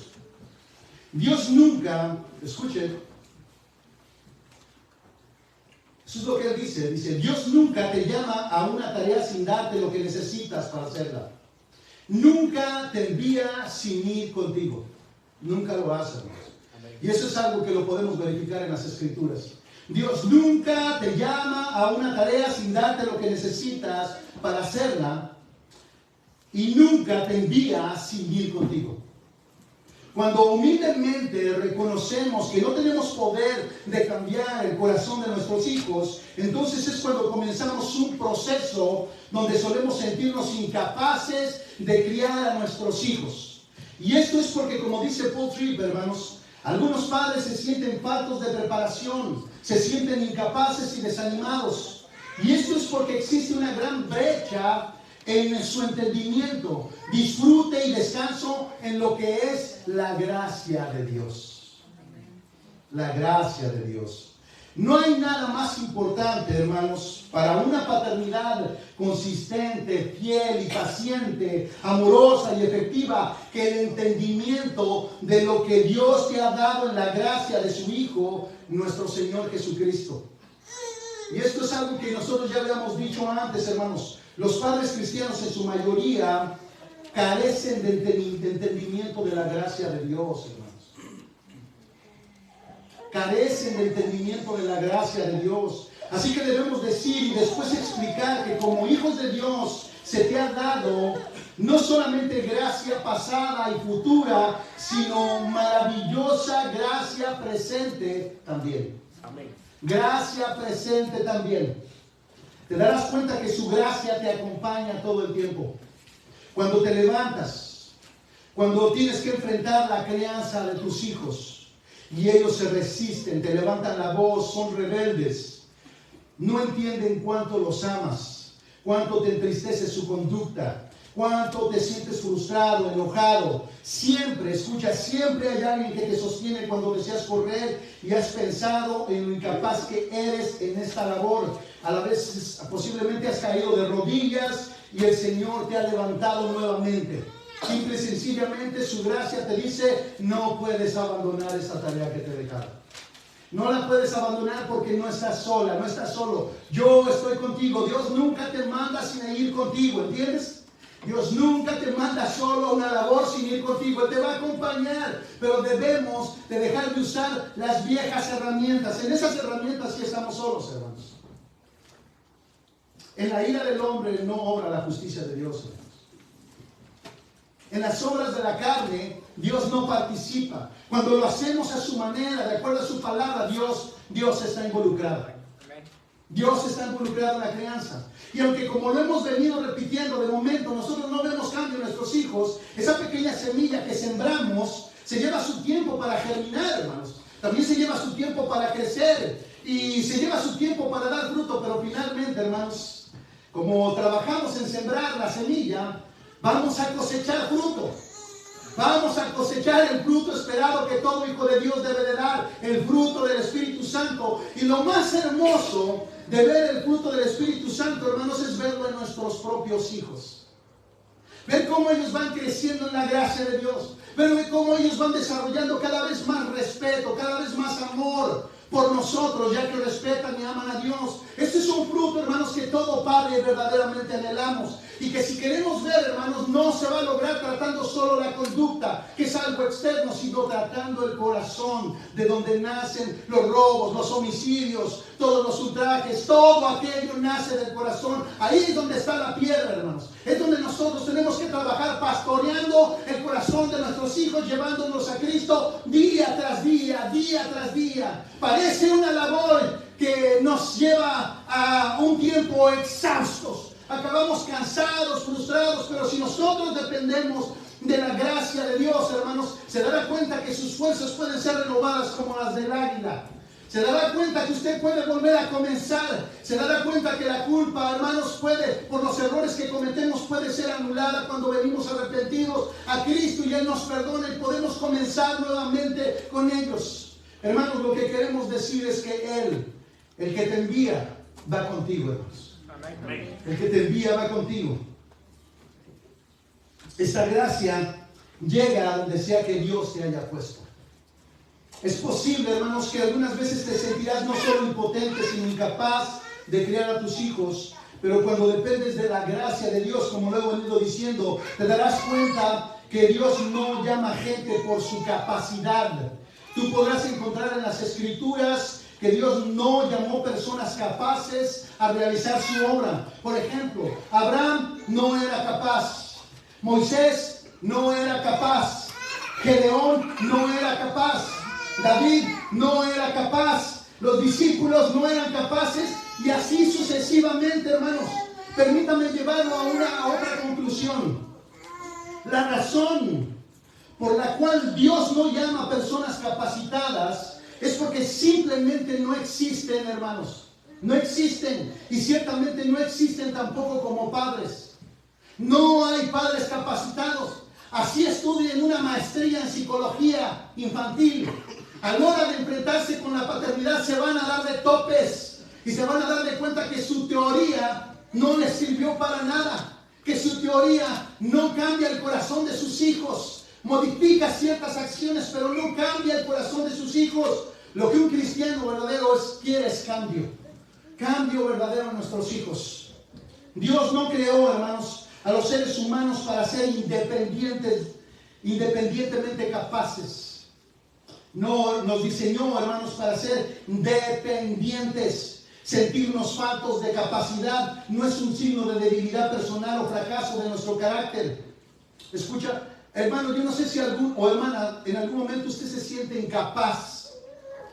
Dios nunca, escuchen, eso es lo que él dice, Dios nunca te llama a una tarea sin darte lo que necesitas para hacerla. Nunca te envía sin ir contigo. Nunca lo hace, hermanos. Y eso es algo que lo podemos verificar en las Escrituras. Dios nunca te llama a una tarea sin darte lo que necesitas para hacerla. Y nunca te envía sin ir contigo. Cuando humildemente reconocemos que no tenemos poder de cambiar el corazón de nuestros hijos, entonces es cuando comenzamos un proceso donde solemos sentirnos incapaces de criar a nuestros hijos. Y esto es porque, como dice Paul Tripp, hermanos, algunos padres se sienten faltos de preparación, se sienten incapaces y desanimados. Y esto es porque existe una gran brecha en su entendimiento, disfrute y descanso en lo que es la gracia de Dios. La gracia de Dios. No hay nada más importante, hermanos, para una paternidad consistente, fiel y paciente, amorosa y efectiva, que el entendimiento de lo que Dios te ha dado en la gracia de su Hijo, nuestro Señor Jesucristo. Y esto es algo que nosotros ya habíamos dicho antes, hermanos. Los padres cristianos en su mayoría carecen de entendimiento de la gracia de Dios, hermanos. Carecen de entendimiento de la gracia de Dios. Así que debemos decir y después explicar que como hijos de Dios se te ha dado no solamente gracia pasada y futura, sino maravillosa gracia presente también. Amén. Gracia presente también. Te darás cuenta que su gracia te acompaña todo el tiempo. Cuando te levantas, cuando tienes que enfrentar la crianza de tus hijos y ellos se resisten, te levantan la voz, son rebeldes, no entienden cuánto los amas, cuánto te entristece su conducta, cuánto te sientes frustrado, enojado. Siempre, escucha, siempre hay alguien que te sostiene cuando deseas correr y has pensado en lo incapaz que eres en esta labor. A la vez posiblemente has caído de rodillas y el Señor te ha levantado nuevamente. Simple y sencillamente su gracia te dice: no puedes abandonar esta tarea que te he dejado. No la puedes abandonar porque no estás sola, no estás solo. Yo estoy contigo. Dios nunca te manda sin ir contigo, ¿entiendes? Dios nunca te manda solo a una labor sin ir contigo. Él te va a acompañar, pero debemos de dejar de usar las viejas herramientas. En esas herramientas sí estamos solos, hermanos. En la ira del hombre no obra la justicia de Dios, hermanos. En las obras de la carne, Dios no participa. Cuando lo hacemos a su manera, de acuerdo a su palabra, Dios está involucrado. Dios está involucrado en la crianza. Y aunque, como lo hemos venido repitiendo, de momento nosotros no vemos cambio en nuestros hijos, esa pequeña semilla que sembramos se lleva su tiempo para germinar, hermanos. También se lleva su tiempo para crecer y se lleva su tiempo para dar fruto, pero finalmente, hermanos, como trabajamos en sembrar la semilla, vamos a cosechar fruto. Vamos a cosechar el fruto esperado que todo hijo de Dios debe de dar, el fruto del Espíritu Santo. Y lo más hermoso de ver el fruto del Espíritu Santo, hermanos, es verlo en nuestros propios hijos. Ver cómo ellos van creciendo en la gracia de Dios. Ver cómo ellos van desarrollando cada vez más respeto, cada vez más amor por nosotros, ya que respetan y aman a Dios. Este es un fruto, hermanos, que todo padre verdaderamente anhelamos. Y que si queremos ver, hermanos, no se va a lograr tratando solo la conducta, que es algo externo, sino tratando el corazón, de donde nacen los robos, los homicidios, todos los ultrajes, todo aquello nace del corazón. Ahí es donde está la piedra, hermanos. Es donde nosotros tenemos que trabajar pastoreando el corazón de nuestros hijos, llevándonos a Cristo día tras día, día tras día. Parece una labor que nos lleva a un tiempo exhaustos. Acabamos cansados, frustrados, pero si nosotros dependemos de la gracia de Dios, hermanos, se dará cuenta que sus fuerzas pueden ser renovadas como las del águila. Se dará cuenta que usted puede volver a comenzar. Se dará cuenta que la culpa, hermanos, por los errores que cometemos, puede ser anulada cuando venimos arrepentidos a Cristo y Él nos perdona y podemos comenzar nuevamente con ellos. Hermanos, lo que queremos decir es que Él, el que te envía, va contigo, hermanos. El que te envía va contigo. Esta gracia llega a donde sea que Dios te haya puesto. Es posible, hermanos, que algunas veces te sentirás no solo impotente, sino incapaz de criar a tus hijos. Pero cuando dependes de la gracia de Dios, como lo he venido diciendo, te darás cuenta que Dios no llama gente por su capacidad. Tú podrás encontrar en las Escrituras que Dios no llamó personas capaces a realizar su obra. Por ejemplo, Abraham no era capaz. Moisés no era capaz. Gedeón no era capaz. David no era capaz. Los discípulos no eran capaces. Y así sucesivamente, hermanos. Permítame llevarlo a otra conclusión. La razón por la cual Dios no llama a personas capacitadas es porque simplemente no existen, hermanos. No existen. Y ciertamente no existen tampoco como padres. No hay padres capacitados. Así estudien una maestría en psicología infantil. A la hora de enfrentarse con la paternidad se van a dar de topes. Y se van a dar de cuenta que su teoría no les sirvió para nada. Que su teoría no cambia el corazón de sus hijos. Modifica ciertas acciones, pero no cambia el corazón de sus hijos. Lo que un cristiano verdadero quiere es cambio. Cambio verdadero en nuestros hijos. Dios no creó, hermanos, a los seres humanos para ser independientemente capaces. No nos diseñó, hermanos, para ser dependientes. Sentirnos faltos de capacidad no es un signo de debilidad personal o fracaso de nuestro carácter. Escucha, hermano, yo no sé si hermana, en algún momento usted se siente incapaz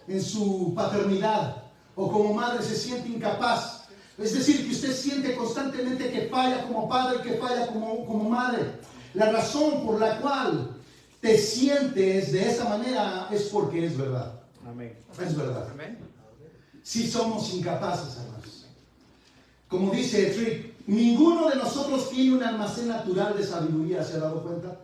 en su paternidad, o como madre se siente incapaz. Es decir, que usted siente constantemente que falla como padre, que falla como madre. La razón por la cual te sientes de esa manera es porque es verdad. Amén. Es verdad. Amén. Sí somos incapaces, hermanos. Como dice Trick, ninguno de nosotros tiene un almacén natural de sabiduría, ¿se ha dado cuenta?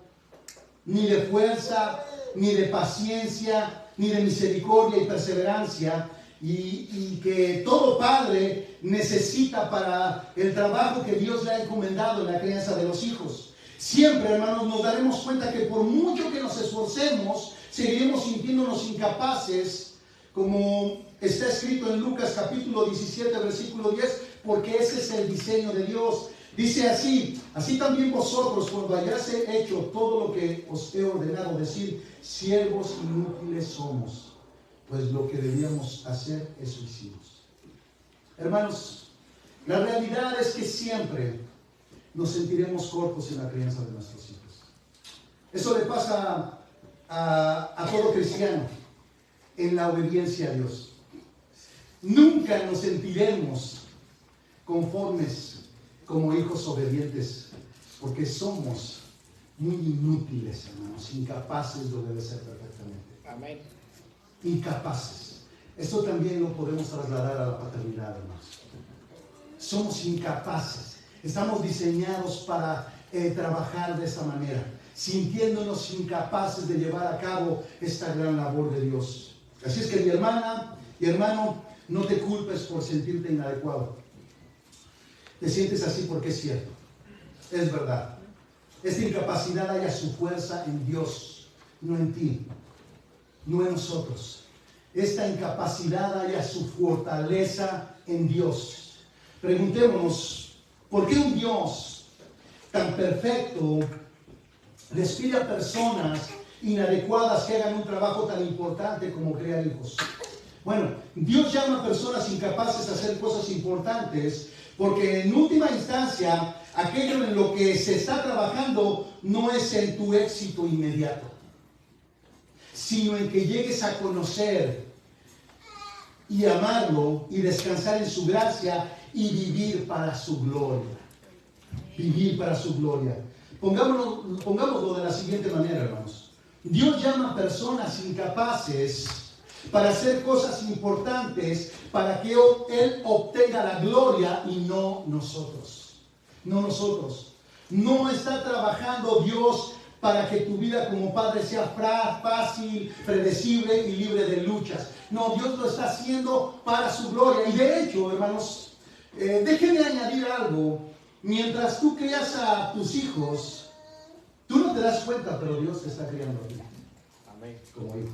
Ni de fuerza, ni de paciencia, ni de misericordia y perseverancia, y que todo padre necesita para el trabajo que Dios le ha encomendado en la crianza de los hijos. Siempre, hermanos, nos daremos cuenta que por mucho que nos esforcemos, seguiremos sintiéndonos incapaces, como está escrito en Lucas capítulo 17, versículo 10, porque ese es el diseño de Dios. Dice así también vosotros, cuando hayáis hecho todo lo que os he ordenado decir, siervos inútiles somos, pues lo que debíamos hacer, eso hicimos. Hermanos, la realidad es que siempre nos sentiremos cortos en la crianza de nuestros hijos. Eso le pasa a todo cristiano en la obediencia a Dios. Nunca nos sentiremos conformes como hijos obedientes, porque somos muy inútiles, hermanos, incapaces de obedecer perfectamente. Amén. Incapaces. Esto también lo podemos trasladar a la paternidad, hermanos. Somos incapaces. Estamos diseñados para trabajar de esta manera, sintiéndonos incapaces de llevar a cabo esta gran labor de Dios. Así es que mi hermana y hermano, no te culpes por sentirte inadecuado. Te sientes así porque es cierto, es verdad. Esta incapacidad halla su fuerza en Dios, no en ti, no en nosotros. Esta incapacidad halla su fortaleza en Dios. Preguntémonos, ¿por qué un Dios tan perfecto les pide a personas inadecuadas que hagan un trabajo tan importante como criar hijos? Bueno, Dios llama a personas incapaces a hacer cosas importantes porque en última instancia aquello en lo que se está trabajando no es en tu éxito inmediato, sino en que llegues a conocer y amarlo y descansar en su gracia y vivir para su gloria. Vivir para su gloria. Pongámoslo de la siguiente manera, hermanos. Dios llama a personas incapaces para hacer cosas importantes, para que Él obtenga la gloria y no nosotros. No nosotros. No está trabajando Dios para que tu vida como padre sea fácil, predecible y libre de luchas. No, Dios lo está haciendo para su gloria. Y de hecho, hermanos, déjenme añadir algo. Mientras tú crías a tus hijos, tú no te das cuenta, pero Dios te está criando a ti. Amén. Como hijo.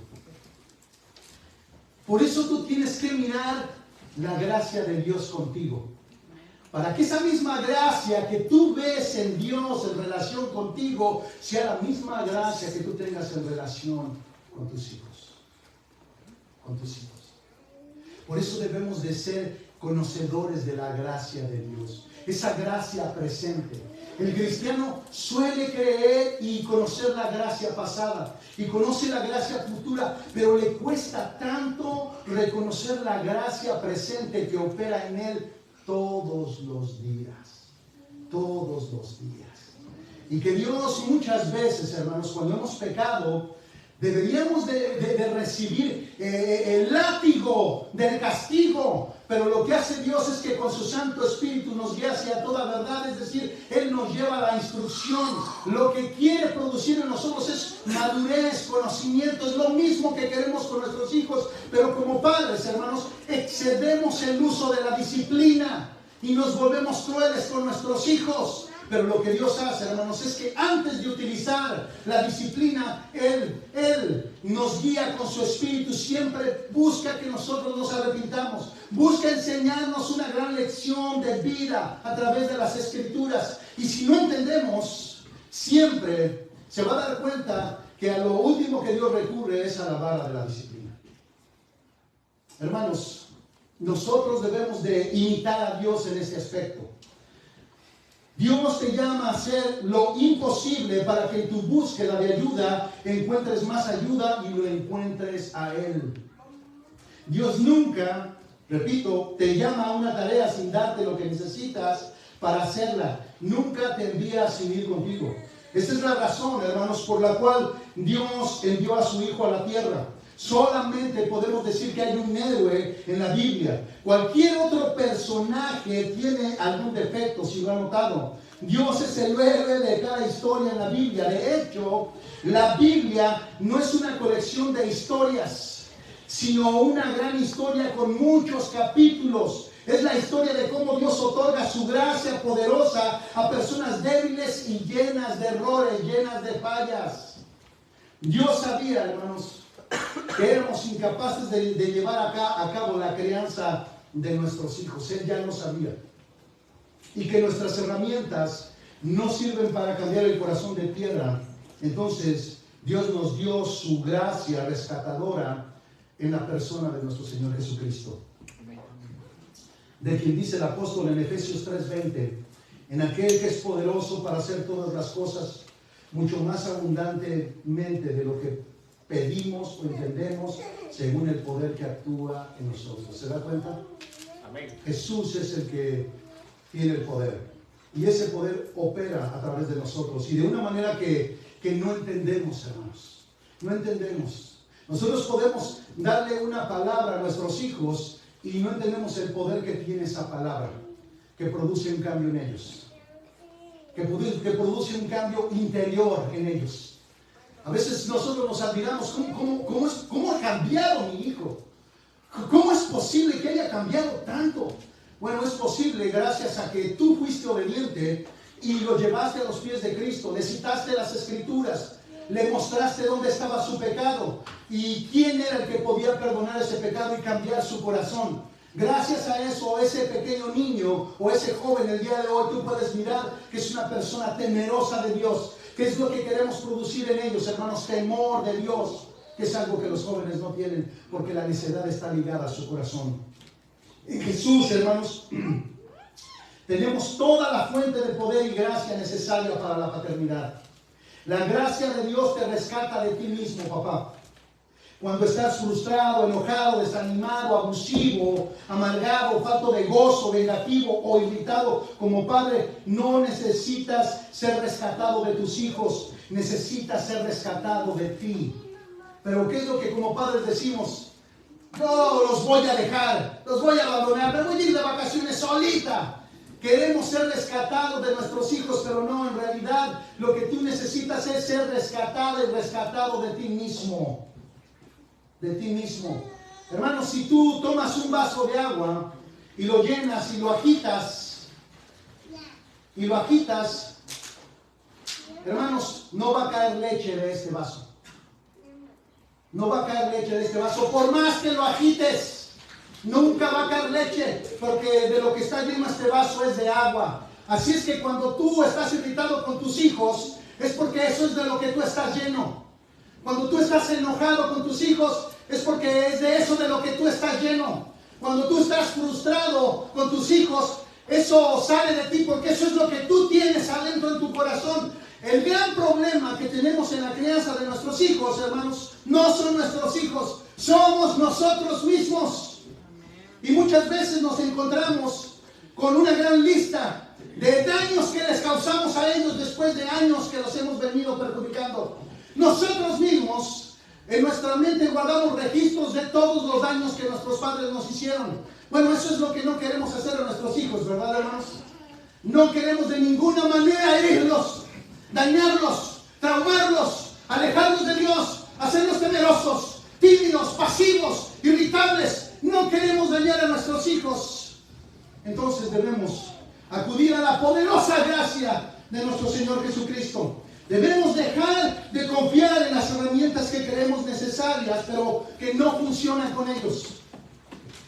Por eso tú tienes que mirar la gracia de Dios contigo. Para que esa misma gracia que tú ves en Dios en relación contigo, sea la misma gracia que tú tengas en relación con tus hijos. Con tus hijos. Por eso debemos de ser conocedores de la gracia de Dios. Esa gracia presente. El cristiano suele creer y conocer la gracia pasada y conoce la gracia futura, pero le cuesta tanto reconocer la gracia presente que opera en él todos los días. Todos los días. Y que Dios muchas veces, hermanos, cuando hemos pecado, deberíamos de recibir el látigo del castigo. Pero lo que hace Dios es que con su Santo Espíritu nos guía hacia toda verdad. Es decir, Él nos lleva a la instrucción. Lo que quiere producir en nosotros es madurez, conocimiento. Es lo mismo que queremos con nuestros hijos. Pero como padres, hermanos, excedemos el uso de la disciplina y nos volvemos crueles con nuestros hijos. Pero lo que Dios hace, hermanos, es que antes de utilizar la disciplina, Él nos guía con su Espíritu. Siempre busca que nosotros nos arrepintamos. Busca enseñarnos una gran lección de vida a través de las Escrituras. Y si no entendemos, siempre se va a dar cuenta que a lo último que Dios recurre es a la vara de la disciplina. Hermanos, nosotros debemos de imitar a Dios en este aspecto. Dios te llama a hacer lo imposible para que en tu búsqueda de ayuda encuentres más ayuda y lo encuentres a Él. Dios nunca, repito, te llama a una tarea sin darte lo que necesitas para hacerla. Nunca te envía sin ir contigo. Esa es la razón, hermanos, por la cual Dios envió a su Hijo a la tierra. Solamente podemos decir que hay un héroe en la Biblia. Cualquier otro personaje tiene algún defecto, si lo han notado. Dios es el héroe de cada historia en la Biblia. De hecho, la Biblia no es una colección de historias, sino una gran historia con muchos capítulos. Es la historia de cómo Dios otorga su gracia poderosa a personas débiles y llenas de errores, llenas de fallas. Dios sabía, hermanos, que éramos incapaces de llevar a cabo la crianza de nuestros hijos. Él ya lo sabía. Y que nuestras herramientas no sirven para cambiar el corazón de piedra. Entonces, Dios nos dio su gracia rescatadora en la persona de nuestro Señor Jesucristo. De quien dice el apóstol en Efesios 3:20, en aquel que es poderoso para hacer todas las cosas, mucho más abundantemente de lo que pedimos o entendemos, según el poder que actúa en nosotros. ¿Se da cuenta? Amén. Jesús es el que tiene el poder. Y ese poder opera a través de nosotros. Y de una manera que no entendemos, hermanos. No entendemos. Nosotros podemos darle una palabra a nuestros hijos y no entendemos el poder que tiene esa palabra, que produce un cambio en ellos. Que produce un cambio interior en ellos. A veces nosotros nos admiramos, ¿cómo ha cambiado mi hijo? ¿Cómo es posible que haya cambiado tanto? Bueno, es posible gracias a que tú fuiste obediente y lo llevaste a los pies de Cristo, le citaste las Escrituras, le mostraste dónde estaba su pecado y quién era el que podía perdonar ese pecado y cambiar su corazón. Gracias a eso, ese pequeño niño o ese joven el día de hoy, tú puedes mirar que es una persona temerosa de Dios. ¿Qué es lo que queremos producir en ellos, hermanos? Temor de Dios, que es algo que los jóvenes no tienen, porque la necedad está ligada a su corazón. En Jesús, hermanos, tenemos toda la fuente de poder y gracia necesaria para la paternidad. La gracia de Dios te rescata de ti mismo, papá. Cuando estás frustrado, enojado, desanimado, abusivo, amargado, falto de gozo, vengativo o irritado, como padre, no necesitas ser rescatado de tus hijos, necesitas ser rescatado de ti. Pero ¿qué es lo que como padres decimos? No, los voy a dejar, los voy a abandonar, me voy a ir de vacaciones solita. Queremos ser rescatados de nuestros hijos, pero no, en realidad lo que tú necesitas es ser rescatado y rescatado de ti mismo. De ti mismo. Hermanos, si tú tomas un vaso de agua y lo llenas y lo agitas, hermanos, no va a caer leche de este vaso. No va a caer leche de este vaso, por más que lo agites. Nunca va a caer leche, porque de lo que está lleno este vaso es de agua. Así es que cuando tú estás irritado con tus hijos, es porque eso es de lo que tú estás lleno. Cuando tú estás enojado con tus hijos, es porque es de eso de lo que tú estás lleno. Cuando tú estás frustrado con tus hijos, Eso sale de ti porque eso es lo que tú tienes adentro de tu corazón. El gran problema que tenemos en la crianza de nuestros hijos, hermanos, no son nuestros hijos, somos nosotros mismos. Y muchas veces nos encontramos con una gran lista de daños que les causamos a ellos después de años que los hemos venido perjudicando. Nosotros mismos en nuestra mente guardamos registros de todos los daños que nuestros padres nos hicieron. Bueno, eso es lo que no queremos hacer a nuestros hijos, ¿verdad, hermanos? No queremos de ninguna manera herirlos, dañarlos, traumarlos, alejarlos de Dios, hacerlos temerosos, tímidos, pasivos, irritables. No queremos dañar a nuestros hijos. Entonces debemos acudir a la poderosa gracia de nuestro Señor Jesucristo. Debemos dejar de confiar en las herramientas que creemos necesarias, pero que no funcionan con ellos.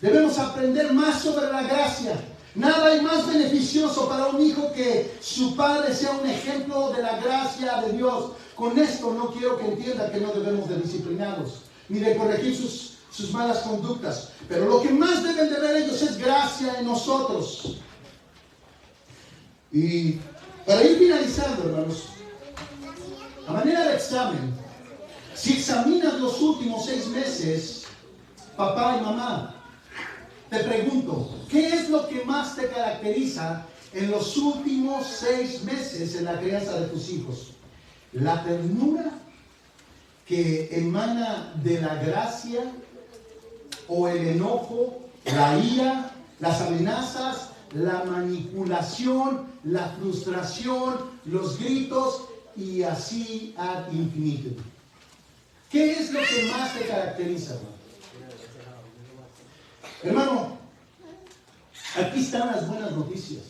Debemos aprender más sobre la gracia. Nada hay más beneficioso para un hijo que su padre sea un ejemplo de la gracia de Dios. Con esto no quiero que entienda que no debemos de disciplinarlos, ni de corregir sus malas conductas. Pero lo que más deben de ver ellos es gracia en nosotros. Y para ir finalizando, hermanos, a manera de examen, si examinas los últimos 6 meses, papá y mamá, te pregunto, ¿qué es lo que más te caracteriza en los últimos 6 meses en la crianza de tus hijos? ¿La ternura que emana de la gracia o el enojo, la ira, las amenazas, la manipulación, la frustración, los gritos y así ad infinitum? ¿Qué es lo que más te caracteriza, hermano? Hermano, aquí están las buenas noticias.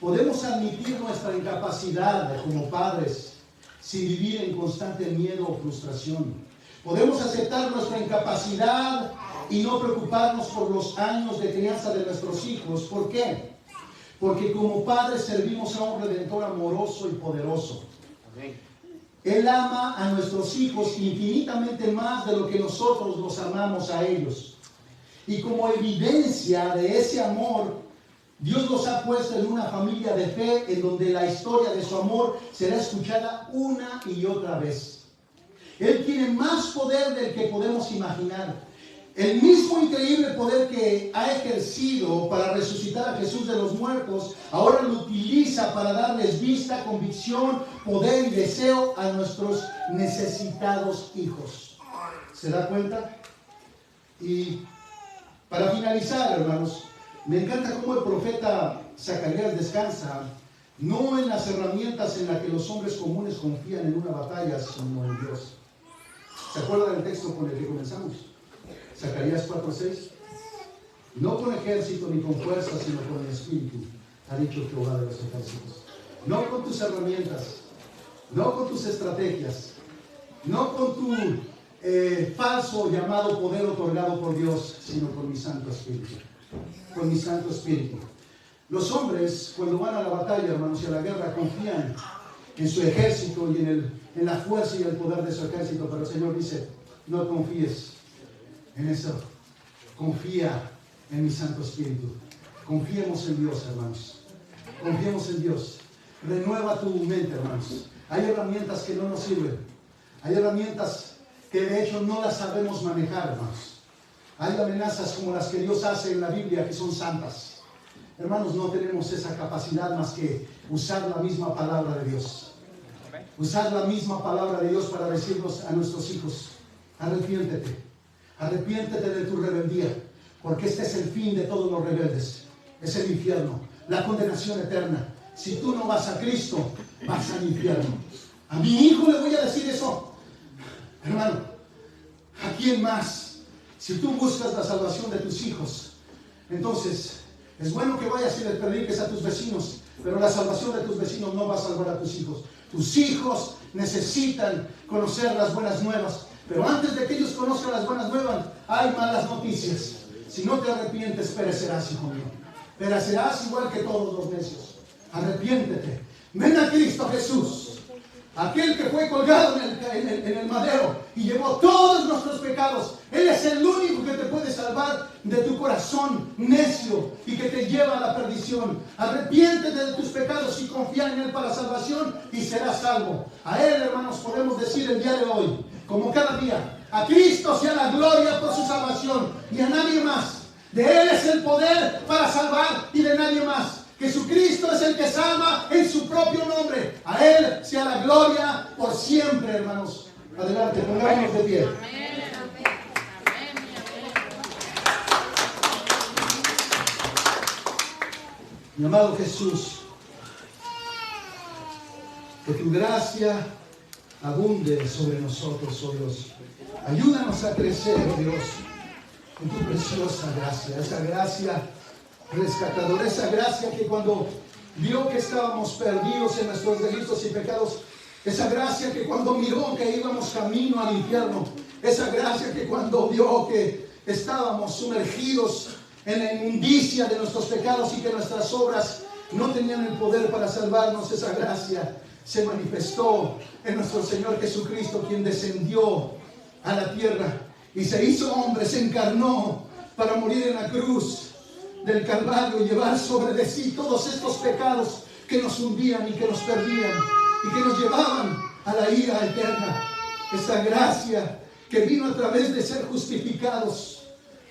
Podemos admitir nuestra incapacidad como padres sin vivir en constante miedo o frustración. Podemos aceptar nuestra incapacidad y no preocuparnos por los años de crianza de nuestros hijos. ¿Por qué? Porque como padres servimos a un Redentor amoroso y poderoso. Él ama a nuestros hijos infinitamente más de lo que nosotros los amamos a ellos. Y como evidencia de ese amor, Dios los ha puesto en una familia de fe en donde la historia de su amor será escuchada una y otra vez. Él tiene más poder del que podemos imaginar. El mismo increíble poder que ha ejercido para resucitar a Jesús de los muertos, ahora lo utiliza para darles vista, convicción, poder y deseo a nuestros necesitados hijos. ¿Se da cuenta? Y para finalizar, hermanos, me encanta cómo el profeta Zacarías descansa, no en las herramientas en las que los hombres comunes confían en una batalla, sino en Dios. ¿Se acuerdan del texto con el que comenzamos? Zacarías 4:6. No con ejército ni con fuerza, sino con el Espíritu, ha dicho Jehová de los ejércitos. No con tus herramientas, no con tus estrategias, no con tu falso llamado poder otorgado por Dios, sino con mi Santo Espíritu. Con mi Santo Espíritu. Los hombres, cuando van a la batalla, hermanos, y a la guerra, confían en su ejército y en la fuerza y el poder de su ejército, pero el Señor dice, no confíes en eso, confía en mi Santo Espíritu. Confiemos en Dios, hermanos. Confiemos en Dios. Renueva tu mente, hermanos. Hay herramientas que no nos sirven. Hay herramientas que de hecho no las sabemos manejar, hermanos. Hay amenazas como las que Dios hace en la Biblia que son santas. Hermanos, no tenemos esa capacidad más que usar la misma palabra de Dios. Usar la misma palabra de Dios para decirnos a nuestros hijos, arrepiéntete. Arrepiéntete de tu rebeldía, porque este es el fin de todos los rebeldes. Es el infierno, la condenación eterna. Si tú no vas a Cristo, vas al infierno. A mi hijo le voy a decir eso. Hermano, ¿a quién más? Si tú buscas la salvación de tus hijos, entonces es bueno que vayas y les prediques a tus vecinos, pero la salvación de tus vecinos no va a salvar a tus hijos. Tus hijos necesitan conocer las buenas nuevas. Pero antes de que ellos conozcan las buenas nuevas, hay malas noticias. Si no te arrepientes, perecerás, hijo mío. Perecerás igual que todos los necios. Arrepiéntete. Ven a Cristo Jesús. aquel que fue colgado en el madero y llevó todos nuestros pecados. Él es el único que te puede salvar de tu corazón necio y que te lleva a la perdición. Arrepiéntete de tus pecados y confía en Él para salvación y serás salvo. A Él, hermanos, podemos decir el día de hoy, como cada día: a Cristo sea la gloria por su salvación y a nadie más. De Él es el poder para salvar y de nadie más. Jesucristo es el que salva en su propio nombre. A Él sea la gloria por siempre, hermanos. Adelante, pongámonos de pie. Mi amado Jesús, que tu gracia abunde sobre nosotros, oh Dios. Ayúdanos a crecer, oh Dios, en tu preciosa gracia, esa gracia rescatadora, esa gracia que cuando vio que estábamos perdidos en nuestros delitos y pecados, esa gracia que cuando miró que íbamos camino al infierno, esa gracia que cuando vio que estábamos sumergidos en la inmundicia de nuestros pecados y que nuestras obras no tenían el poder para salvarnos, esa gracia se manifestó en nuestro Señor Jesucristo, quien descendió a la tierra y se hizo hombre, se encarnó para morir en la cruz del Calvario y llevar sobre de sí todos estos pecados que nos hundían y que nos perdían y que nos llevaban a la ira eterna. Esa gracia que vino a través de ser justificados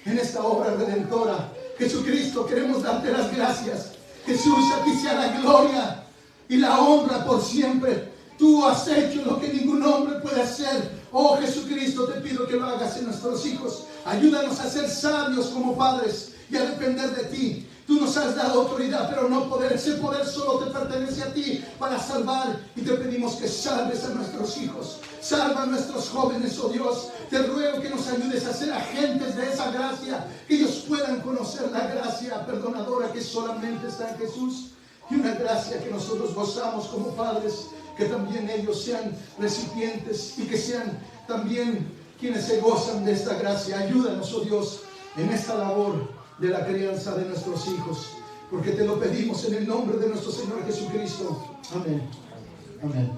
en esta obra redentora. Jesucristo, queremos darte las gracias. Jesús, a ti sea la gloria y la honra por siempre. Tú has hecho lo que ningún hombre puede hacer. Oh Jesucristo, te pido que lo hagas en nuestros hijos. Ayúdanos a ser sabios como padres y a depender de ti. Tú nos has dado autoridad, pero no poder. Ese poder solo te pertenece a ti para salvar. Y te pedimos que salves a nuestros hijos. Salva a nuestros jóvenes, oh Dios. Te ruego que nos ayudes a ser agentes de esa gracia. Que ellos puedan conocer la gracia perdonadora que solamente está en Jesús. Y una gracia que nosotros gozamos como padres. Que también ellos sean recipientes y que sean también quienes se gozan de esta gracia. Ayúdanos, oh Dios, en esta labor de la crianza de nuestros hijos, porque te lo pedimos en el nombre de nuestro Señor Jesucristo. Amén. Amén.